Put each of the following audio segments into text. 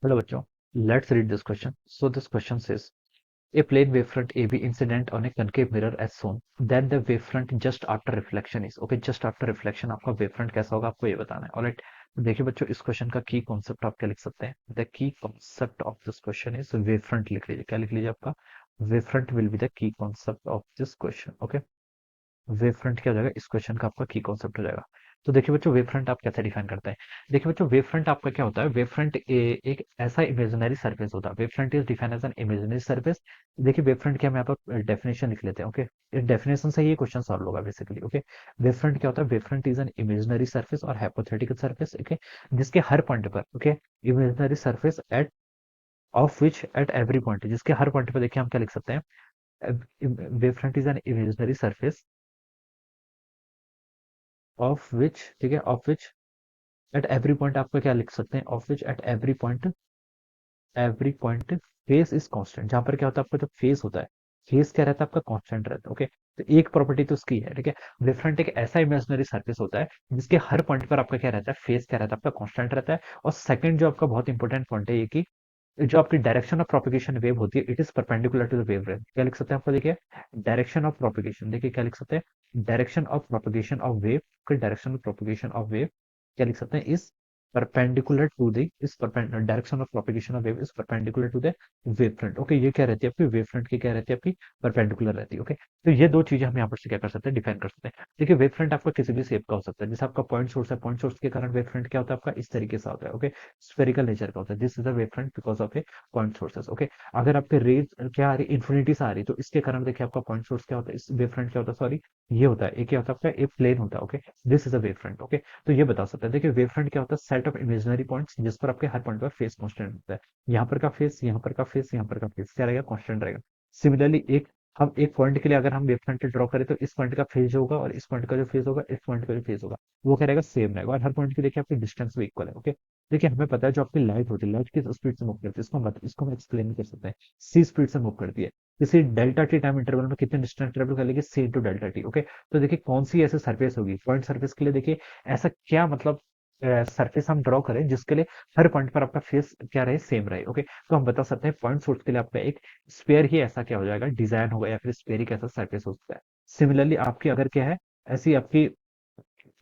Hello bachcho, let's read this question. So this question says, a plane wavefront AB incident on a concave mirror as shown. Then the wavefront just after reflection is. Okay, just after reflection आपका wavefront कैसा होगा आपको ये बताना है. Alright. देखिए बच्चों इस क्वेश्चन का की कॉन्सेप्ट आप क्या लिख सकते हैं. The key concept of this question is wavefront लिख लीजिए. क्या लिख लीजिए आपका wavefront will be the key concept of this question. Okay. Wave front क्या हो जाएगा इस क्वेश्चन का आपका की कॉन्सेप्ट हो जाएगा. तो देखिए बच्चों वेव फ्रंट आप कैसे डिफाइन करते हैं. देखिए बच्चों वेव फ्रंट आपका क्या होता है. वेव फ्रंट एक ऐसा इमेजिनरी सरफेस होता है. Wave front is define as an imaginary surface. देखिए वेव फ्रंट की हम यहाँ पर डेफिनेशन लिख लेते हैं. ओके, इस डेफिनेशन से ये क्वेश्चन सॉल्व होगा बेसिकली. ओके, वेव फ्रंट क्या होता है. Wave front is an imaginary surface और हाइपोथेटिकल सरफेस. ओके, जिसके हर पॉइंट पर okay imaginary surface at of which at every point, जिसके हर पॉइंट पर देखिए हम क्या लिख सकते हैं. Wave front is an imaginary surface of which, ठीक है, of which at every point आपका क्या लिख सकते हैं. Of which at every point face is constant. जहां पर क्या होता है आपका जो फेस होता है, फेस क्या रहता है आपका कांस्टेंट रहता है. ओके, तो एक प्रॉपर्टी तो उसकी है. ठीक है, डिफरेंट एक ऐसा इमेजिनरी सरफेस होता है जिसके हर पॉइंट पर आपका क्या रहता है, फेस क्या रहता है आपका कांस्टेंट रहता है. और सेकंड जो आपका बहुत इंपॉर्टेंट पॉइंट है ये कि जो आपकी डायरेक्शन ऑफ प्रोपगेशन वेव होती है it is perpendicular to the wavelength. क्या लिख सकते हैं आपको, देखिए डायरेक्शन ऑफ प्रोपगेशन. देखिए क्या लिख सकते हैं, direction of propagation of wave. Direction of propagation of wave क्या लिख सकते हैं, इज परपेंडिकुलर टू द इस direction of propagation of wave is perpendicular to the wave front. Okay, ये क्या रहती है आपकी वेव फ्रंट की, क्या रहती है आपकी परपेंडिकुलर रहती है. ओके, तो ये दो चीजें हम यहाँ पर से क्या कर सकते हैं, डिफाइन कर सकते हैं. देखिए वेव फ्रंट आपका किसी भी शेप का हो सकता है. जैसे आपका पॉइंट सोर्स है, पॉइंट सोर्स के कारण वेव फ्रंट क्या होता है आपका इस तरीके से होता है. ओके, स्फेरिकल नेचर का होता है. This is the wave front because of A point sources. Okay, अगर आपके रेज क्या आ रही है, इन्फिनिटी से आ रही है, तो इसके कारण देखिए आपका पॉइंट सोर्स क्या होता है, इस वेव फ्रंट क्या होता है, सॉरी ये होता है, एक क्या होता है आपका एक प्लेन होता है. Okay, this is a wave front. Okay, तो ये बता सकते हैं. देखिए वेव फ्रंट क्या होता है, सेट ऑफ इमेजिनरी पॉइंट्स जिस पर आपके हर पॉइंट पर फेस कांस्टेंट होता है. यहाँ पर का फेस, यहाँ पर का फेस, यहाँ पर का फेस क्या रहेगा, कांस्टेंट रहेगा. सिमिलरली एक हम एक पॉइंट के लिए अगर हम वेव फ्रंट ड्रॉ करें तो इस पॉइंट का फेज जो होगा और इस पॉइंट का जो फेज होगा, इस पॉइंट का जो फेज होगा, वो क्या रहेगा, सेम रहेगा. और हर पॉइंट की देखिए आपकी डिस्टेंस भी इक्वल है. ओके, देखिए हमें पता है जो आपकी लाइट होती है, लाइट किस स्पीड से मूव करती है, इसको हम एक्सप्लेन कर सकते हैं. सी स्पीड से मूव करती है. किसी डेल्टा टी टाइम इंटरवल में कितने डिस्टेंस ट्रेवल कर लेगी, सी इंटू डेल्टा टी. ओके, तो देखिए कौन सी ऐसी सरफेस होगी पॉइंट सरफेस के लिए, देखिए ऐसा क्या मतलब सरफेस हम ड्रॉ करें जिसके लिए हर पॉइंट पर आपका फेस क्या रहे, सेम रहे. ओके, तो हम बता सकते हैं पॉइंट सोर्स के लिए आपका एक स्पेयर ही ऐसा क्या हो जाएगा, डिजाइन होगा, या फिर स्पेयर ही कैसा सरफेस हो सकता है. सिमिलरली आपकी अगर क्या है, ऐसी आपकी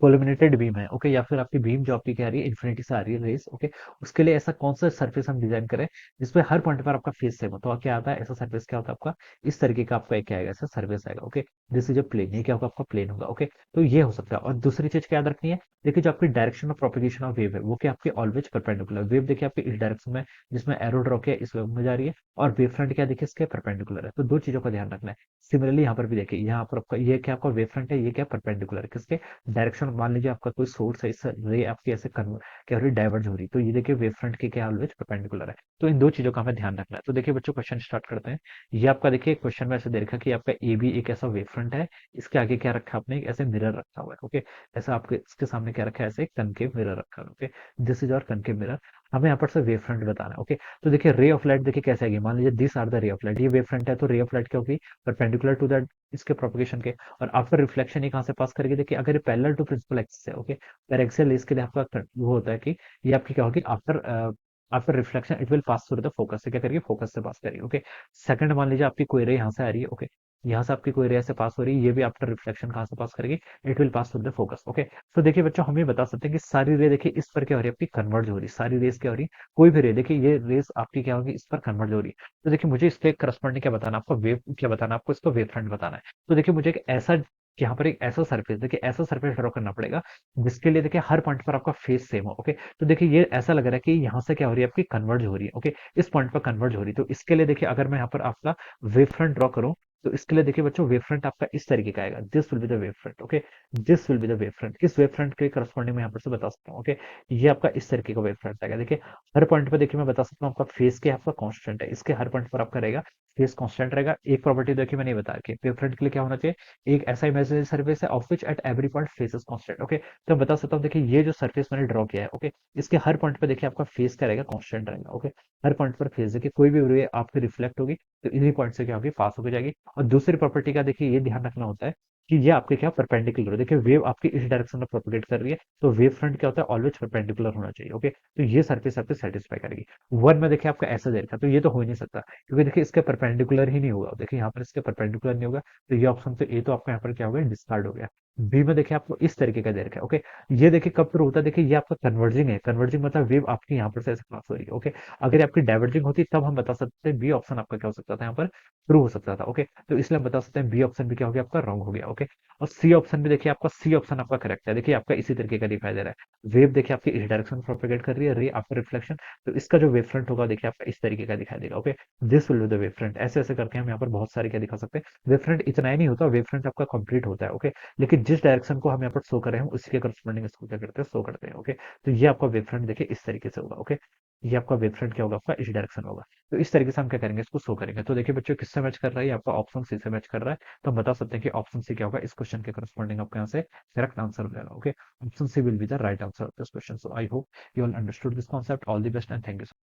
कोलुमिनेटेड बीम है. ओके, या फिर आपकी बीम जो आपकी क्या आ रही है, इन्फिनिटी से आ रही है रेस. ओके, उसके लिए ऐसा कौन सा सरफेस हम डिजाइन करें जिसपे हर पॉइंट पर आपका फेस सेम हो, तो क्या आता है ऐसा सरफेस, क्या होता है आपका इस तरीके का आपका एक क्या आएगा, ऐसा सरफेस आएगा. Okay, this is a plane. ये क्या होगा आपका प्लेन होगा. ओके, तो ये हो सकता है. और दूसरी चीज क्या याद रखनी है, देखिए जो आपकी direction of propagation of wave है वो क्या आपकी ऑलवेज परपेंडिकुलर. वेव देखिए आपकी इस डायरेक्शन में जिसमें एरो ड्रॉ किया इस वेव में जा रही है, और वेव फ्रंट क्या देखिए इसके परपेंडिकुलर है. तो दो चीजों का ध्यान रखना है. सिमिलरली यहाँ पर भी देखिए, यहाँ पर आपका ये क्या आपका वेव फ्रंट है, ये क्या परपेंडिकुलर है किसके, डायरेक्शन. मान लीजिए आपका कोई सोर्स है, इस रे आपकी ऐसे क्या हो रही है, डाइवर्ज हो रही है, तो ये देखिए वेव फ्रंट की क्या ऑलवेज परपेंडिकुलर है. तो इन दो चीजों का हमें ध्यान रखना है. तो देखिए बच्चों क्वेश्चन स्टार्ट करते हैं. ये आपका देखिए क्वेश्चन में ऐसे दे रखा है कि आपका ए बी एक ऐसा वेव फ्रंट है, इसके आगे क्या रखा है आपने, एक ऐसे मिरर रखा हुआ है. ओके, ऐसा आपके इसके सामने क्या रखा है, ऐसे कनकेव मिरर रखा है. ओके, दिस इज और कनकेव मिरर. हमें यहाँ पर से वेव फ्रंट बताना है. ओके, तो देखिए रे ऑफ लाइट देखिए कैसे आएगी, मान लीजिए this are the ray of light, ये वेव फ्रंट है तो रे ऑफ लाइट क्या होगी, परपेंडिकुलर टू दैट इसके प्रोपगेशन के. और आफ्टर रिफ्लेक्शन ये कहाँ से पास करेगी, देखिए अगर ये पैरेलल टू प्रिंसिपल एक्सिस है. ओके, पर एक्सियल इसके लिए आपका वो होता है कि ये आपकी क्या होगी, after after reflection it will pass through the focus से, क्या करेगी, फोकस से पास करेगी. ओके, सेकंड मान लीजिए आपकी कोई रे यहाँ से आ रही है. ओके, यहाँ से आपकी कोई रे से पास हो रही है, ये भी आफ्टर रिफ्लेक्शन कहाँ से पास करेगी, it will pass through the focus. Okay, तो देखिए बच्चों हम ये बता सकते हैं कि सारी रे देखिए इस पर क्या हो रही है, आपकी कन्वर्ज हो रही है. सारी रेस क्या हो रही है, कोई भी रे देखिए ये रेस आपकी क्या होगी, इस पर कन्वर्ज हो रही है. तो देखिए मुझे इसके करस्पॉन्डिंग क्या बताना, आपको वेव क्या बताना, आपको इसको वेव फ्रंट बताना है. तो देखिए मुझे एक ऐसा, यहाँ पर एक ऐसा सरफेस, देखिए ऐसा सरफेस ड्रॉ करना पड़ेगा जिसके लिए देखिए हर पॉइंट पर आपका फेस सेम हो. ओके, तो देखिए ये ऐसा लग रहा है कि यहाँ से क्या हो रही है, आपकी कन्वर्ज हो रही है. ओके, इस पॉइंट पर कन्वर्ज हो रही है. तो इसके लिए देखिए अगर मैं यहाँ पर आपका वेव फ्रंट ड्रॉ करूँ, तो इसके लिए देखिए बच्चों वेव फ्रंट आपका इस तरीके का आएगा. This will be the wave front. Okay, this will be the wave front. इस वेव फ्रंट के करस्पॉन्डिंग मैं यहाँ पर से बता सकता हूँ. ओके, ये आपका इस तरीके का वेव फ्रंट आएगा. देखिए हर पॉइंट पर देखिए मैं बता सकता हूँ आपका फेस क्या आपका कांस्टेंट है, इसके हर पॉइंट पर आपका रहेगा फेस कांस्टेंट रहेगा. एक प्रॉपर्टी देखिए मैंने बता रखी है, वेव फ्रंट के लिए क्या होना चाहिए, एक ऐसा इमेजिनरी सर्फेस है of which at every point face is constant. Okay, तो मैं बता सकता हूँ देखिए ये जो सर्फेस मैंने ड्रॉ किया है, ओके, इसके हर पॉइंट पे देखिए आपका फेस क्या रहेगा, कांस्टेंट रहेगा. ओके, हर पॉइंट पर फेस देखिए कोई भी रे आपकी रिफ्लेक्ट होगी तो इन्हीं पॉइंट से क्या होगी, पास होकर जाएगी. और दूसरी प्रॉपर्टी का देखिए ये ध्यान रखना होता है कि ये आपके क्या परपेंडिकुलर है। देखिए वेव आपकी इस डायरेक्शन में प्रोपेगेट कर रही है, तो वेव फ्रंट क्या होता है, ऑलवेज परपेंडिकुलर होना चाहिए। ओके, तो ये सरफेस आपको सेटिस्फाई करेगी। वन में देखिए आपका ऐसा दे रखा है, तो ये तो हो ही नहीं सकता, क्योंकि देखिए इसके परपेंडिकुलर ही नहीं होगा। देखिए यहाँ पर इसके परपेंडिकुलर नहीं होगा, तो ये ऑप्शन तो ए तो आपका यहाँ पर क्या हो गया, डिस्कार्ड हो गया। बी में देखिए आपको इस तरीके का दे रखा है। ओके, ये देखिए कब शुरू होता है, देखिए ये आपका कन्वर्जिंग है, कन्वर्जिंग मतलब वेव आपकी यहाँ पर से ऐसे क्रॉस हो रही है। ओके, अगर ये आपकी डाइवर्जिंग होती तब हम बता सकते हैं बी ऑप्शन आपका क्या हो सकता था, यहाँ पर ट्रू हो सकता था। ओके, तो इसलिए हम बता सकते हैं बी ऑप्शन भी क्या हो गया, आपका रॉन्ग हो गया। ओके, और सी ऑप्शन भी देखिए आपका, सी ऑप्शन आपका करेक्ट है। देखिए आपका इसी तरीके का दिखाई दे रहा है, वेव देखिए आपकी इस डायरेक्शन में प्रोपेगेट कर रही है, रे आफ्टर रिफ्लेक्शन, तो इसका जो वेव फ्रंट होगा देखिए आपका इस तरीके का दिखाई देगा। Okay, this will be the wave front. ऐसे ऐसे करके हम यहाँ पर बहुत सारे क्या दिखा सकते हैं, वेव फ्रंट इतना ही नहीं होता, वेव फ्रंट आपका कंप्लीट होता है। ओके, लेकिन जिस डायरेक्शन को हम यहाँ पर शो कर रहे हैं उसी के करस्पॉन्डिंग इसको क्या करते हैं, शो करते हैं। ओके, तो ये आपका वेव फ्रंट देखिए इस तरीके से होगा। ओके, ये आपका वेव फ्रंट क्या होगा, आपका इस डायरेक्शन होगा। तो इस तरीके से हम क्या करेंगे, इसको शो करेंगे। तो देखिए बच्चों किससे मैच कर रहा है, ये आपका ऑप्शन सी से मैच कर रहा है। तो हम बता सकते हैं कि ऑप्शन सी क्या होगा, इस क्वेश्चन के करस्पॉन्डिंग आपका यहाँ से करेक्ट आंसर हो जाएगा। Okay, option C will be the right answer of this question. So I hope you all understood this concept. All the best and thank you so much.